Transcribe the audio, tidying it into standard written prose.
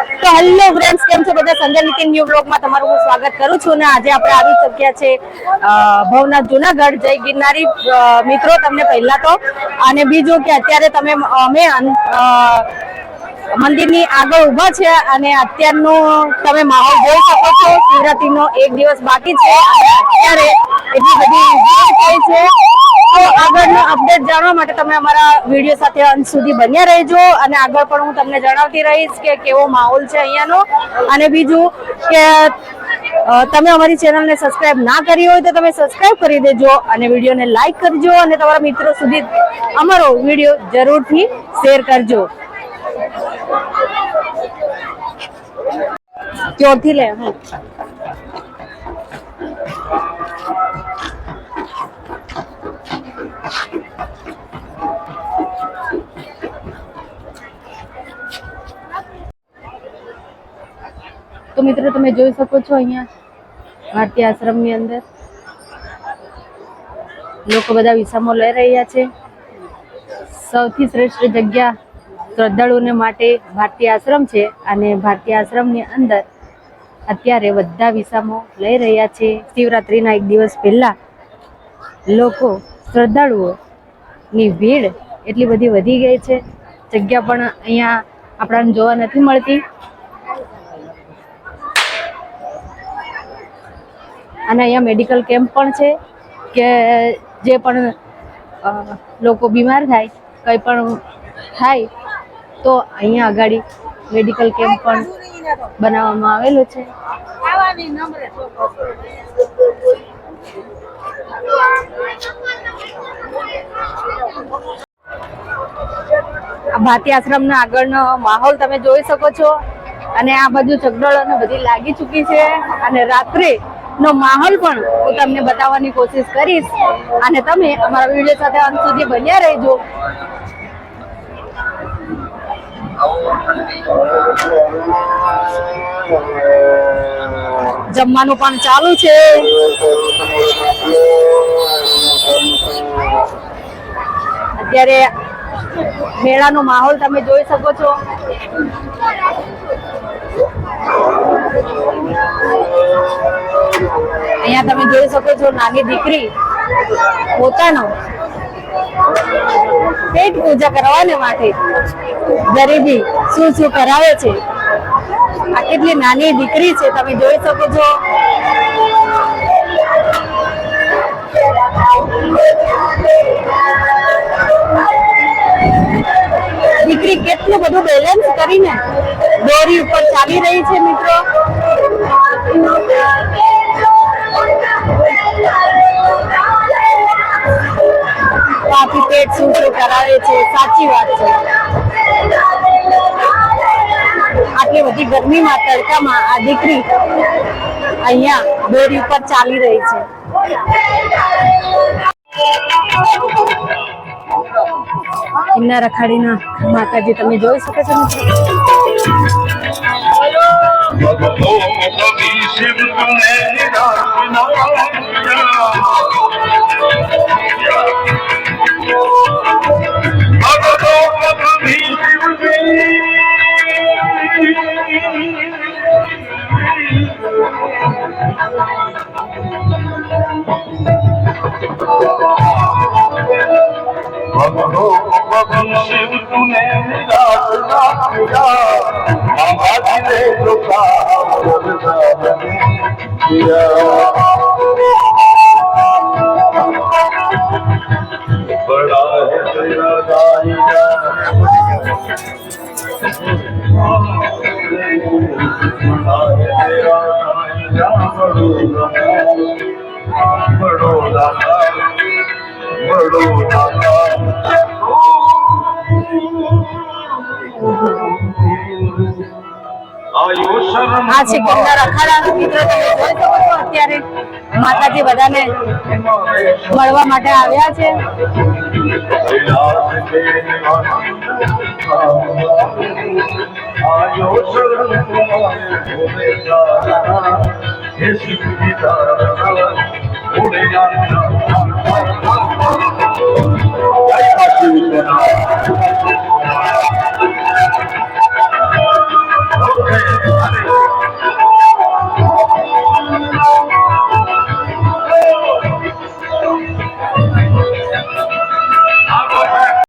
તો hello friends, કેમ છો બધા? સંજય નીતિન ન્યુ બ્લોગમાં તમારું હું સ્વાગત કરું છું ને આજે આપણે આવી ચૂક્યા છે ભવનાથ જુનાગઢ જય ગિરનારી મિત્રો. તમને પહેલા તો અને બીજું કે અત્યારે અમે મંદિરની આગળ ઉભા છે અને અત્યારનો તમે માહોલ જોઈ શકો છો. શિવરાત્રીનો એક દિવસ બાકી છે અને અત્યારે એટલી બધી ભીડ થઈ છે. તો આગળનો અપડેટ જાણવા માટે તમે અમારા વિડીયો સાથે અંત સુધી બન્યા રહેજો અને આગળ પણ હું તમને જણાવતી રહીશ કે કેવો માહોલ છે અહીંયાનો. અને બીજું કે તમે અમારી ચેનલને સબસ્ક્રાઇબ ના કરી હોય તો તમે સબસ્ક્રાઇબ કરી દેજો અને વિડીયોને લાઈક કરજો અને તમારા મિત્રો સુધી અમારો વિડીયો જરૂરથી શેર કરજો. ક્યોથી લે તો મિત્રો તમે જોઈ શકો છો અહીંયા ભારતીય આશ્રમની અંદર લોકો બધા વિસામો લઈ રહ્યા છે. સૌથી શ્રેષ્ઠ જગ્યા શ્રદ્ધાળુઓને માટે ભારતીય આશ્રમ છે અને ભારતીય આશ્રમની અંદર અત્યારે બધા વિસામો લઈ રહ્યા છે. શિવરાત્રીના એક દિવસ પહેલા લોકો શ્રદ્ધાળુઓની ભીડ એટલી બધી વધી ગઈ છે. જગ્યા પણ અહીંયા આપણને જોવા નથી મળતી અને અહીંયા મેડિકલ કેમ્પ પણ છે કે જે પણ લોકો બીમાર થાય, કંઈ પણ થાય તો અહીંયા આગળ મેડિકલ કેમ્પ પણ બનાવવામાં આવેલો છે. આ ભારતીય આશ્રમના આગળનો માહોલ તમે જોઈ શકો છો અને આ બાજુ ચકડોળ અને બધી લાગી ચૂકી છે અને રાત્રે નો માહોલ પણ હું તમને બતાવવાની કોશિશ કરીશ અને તમે અમારા વિડીયો સાથે અંત સુધી બન્યા રહેજો. જમવાનું પણ ચાલુ છે. અત્યારે મેળાનો માહોલ તમે જોઈ શકો છો. અહીંયા તમે જોઈ શકો છો નાની દીકરી પોતાનો પેટ પૂજા કરવાને માટે ગરીબી શું કરાવે છે. આ કેટલી નાની દીકરી છે તમે જોઈ શકો છો. દીકરી કેટલું બધું બેલેન્સ કરીને દોરી ઉપર ચાલી રહી છે મિત્રો. કાફી પેટ શું કરાવે છે. સાચી વાત છે. આટલી બધી ગરમીમાં તડકામાં આ દીકરી અહીંયા દોરી ઉપર ચાલી રહી છે. કિન્ના રખાડીના માતાજી તમે જોઈ શકો છો शिव तूने बड़ा है तेरा दाहिना बड़ो दादा આ છે કિન્ના રખાડા. મિત્રો તમે જોઈ શકો છો અત્યારે માતાજી બધાને મળવા માટે આવ્યા છે.